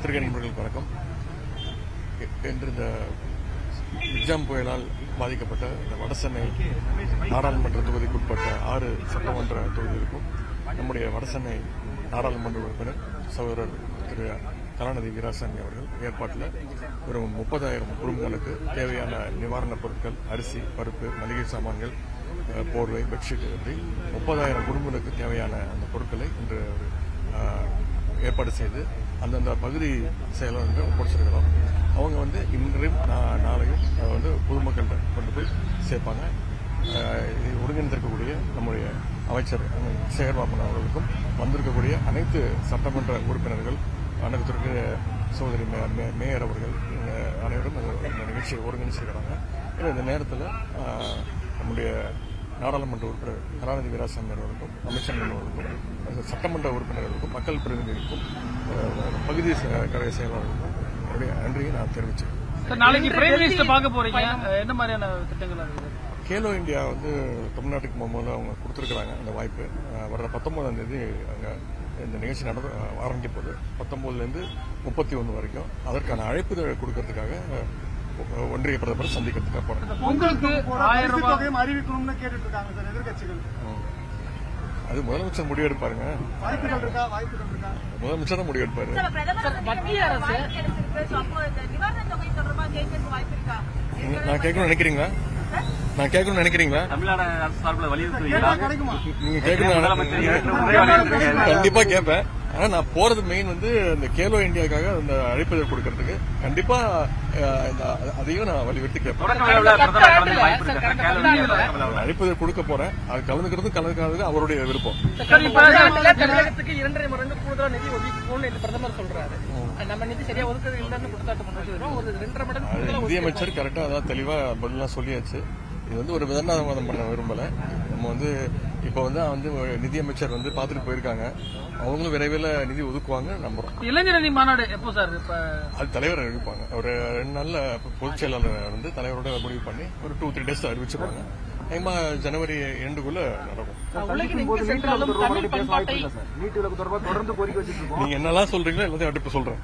பத்திரிகை நண்பர்களுக்கு வணக்கம். இன்று இந்த மிக்ஜாம் புயலால் பாதிக்கப்பட்ட இந்த வடசென்னை நாடாளுமன்ற தொகுதிக்குட்பட்ட 6 சட்டமன்ற தொகுதிகளுக்கும் நம்முடைய வடசென்னை நாடாளுமன்ற உறுப்பினர் சகோதரர் திரு கலாநிதி வீராசாமி அவர்கள் ஏற்பாட்டில் வெறும் 30,000 குடும்பங்களுக்கு தேவையான நிவாரணப் பொருட்கள், அரிசி, பருப்பு, மளிகை சாமான்கள், போர்வை, பெட்ஷீட் இப்படி 30,000 குடும்பங்களுக்கு தேவையான அந்த பொருட்களை இன்று ஏற்பாடு செய்து அந்தந்த பகுதி செயலாளர்கள் ஒப்படைச்சிருக்கிறோம். அவங்க இன்றையும் நாளையும் பொதுமக்கள்கிட்ட கொண்டு போய் சேர்ப்பாங்க. இதை ஒருங்கிணைந்திருக்கக்கூடிய நம்முடைய அமைச்சர் சேகர்பாபு அவர்களுக்கும் வந்திருக்கக்கூடிய அனைத்து சட்டமன்ற உறுப்பினர்கள், அனைத்திற்கு சகோதரி மேயர் அவர்கள் அனைவரும் இந்த நிகழ்ச்சியை ஒருங்கிணைச்சிருக்கிறாங்க. இந்த நேரத்தில் நம்முடைய நாடாளுமன்ற உறுப்பினர் கலாநிதி வீராசாமி அவர்களுக்கும், அமைச்சர்கள் அவர்களுக்கும், சட்டமன்ற உறுப்பினர்களுக்கும், மக்கள் பிரதிநிதிகளுக்கும், பகுதி கழக செயலாளர்களுக்கும் என்னுடைய நன்றியை நான் தெரிவிச்சிருக்கேன். நாளைக்கு பிரைம் மினிஸ்டர் பார்க்க போறீங்க, என்ன மாதிரியான திட்டங்கள் இருக்குது? கேலோ இந்தியா தமிழ்நாட்டுக்கு போகும்போது அவங்க கொடுத்துருக்குறாங்க அந்த வாய்ப்பு. வர 19ஆம் தேதி அங்கே இந்த நிகழ்ச்சி ஆரம்பிக்க போகுது. 19லேருந்து 31 வரைக்கும் அதற்கான அழைப்புதழ் கொடுக்கறதுக்காக ஒன்றிய பிரதமர் சந்திக்கிறதுக்காக போறாங்க. உங்களுக்கு 1000 ரூபாய் அறிவிக்கணும்னு கேட்டுட்டு இருக்காங்க சார் எதிர்கட்சிகள். அது முதலமைச்சர் முடிவெடுப்பாருங்க. முதலமைச்சர் தான் முடிவெடுப்பாரு. நான் கேட்கணும்னு நினைக்கிறீங்களா? நீங்க கேட்கணும், கண்டிப்பா கேட்பேன். ஆனா நான் போறது மெயின் இந்த கேலோ இந்தியாவுக்காக அந்த அழைப்புதல் கொடுக்கறதுக்கு கண்டிப்பா அதையும் நான் வலியுறுத்தி கேட்பேன். அழைப்புதல் கொடுக்க போறேன். அது கலந்துக்காதது அவருடைய விருப்பம். தமிழகத்துக்கு 2.5 மடங்கு கூடுதலா நிதி ஒதுக்கணும்னு பிரதமர் சொல்றாரு. நம்ம நிதி சரியா ஒதுக்குறது இல்லைன்னு கொடுத்தாட்டம் ஒரு 2.5 மடங்கு நிதியமைச்சர் கரெக்டா அதான் தெளிவா பதிலாம் சொல்லியாச்சு. இது ஒரு விதண்டாவாதம் பண்ண விரும்பல. நம்ம இப்ப நிதியமைச்சர் பார்த்துட்டு போயிருக்காங்க. அவங்களும் விரைவில் நிதி ஒதுக்குவாங்க நம்புறோம். இளைஞர் அணி மாநாடு எப்போ சார்? அது தலைவர் அறிவிப்பாங்க. ஒரு 2 நாள்ல பொதுச் செயலாளர் தலைவரோட முடிவு பண்ணி ஒரு 2-3 டேஸ் அறிவிச்சிருவாங்க. ஜனவரி எண்டுக்குள்ள நடக்கும். நீங்க என்னெல்லாம் சொல்றீங்களோ எல்லாத்தையும் அடுப்பு சொல்றேன்.